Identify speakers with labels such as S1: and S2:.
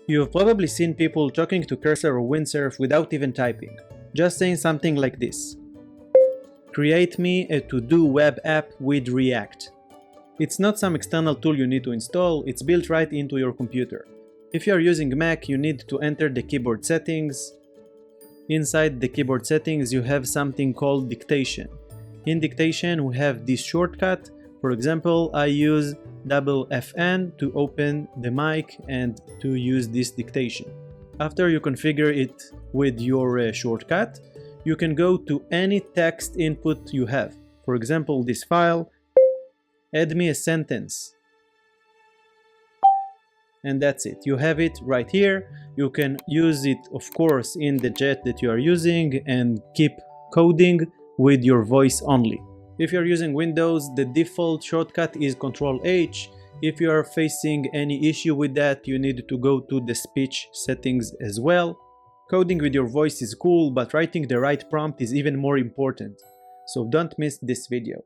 S1: You've probably seen people talking to Cursor or Windsurf without even typing, just saying something like this. Create me a to-do web app with React. It's not some external tool you need to install, it's built right into your computer. If you are using Mac, you need to enter the keyboard settings. Inside the keyboard settings, you have something called dictation. In dictation, we have this shortcut. For example, I use FN to open the mic and to use this dictation. After you configure it with your shortcut, you can go to any text input you have. For example, this file, add me a sentence. And that's it. You have it right here. You can use it, of course, in the chat that you are using and keep coding with your voice only. If you're using Windows, the default shortcut is Ctrl-H. If you are facing any issue with that, you need to go to the speech settings as well. Coding with your voice is cool, but writing the right prompt is even more important. So don't miss this video.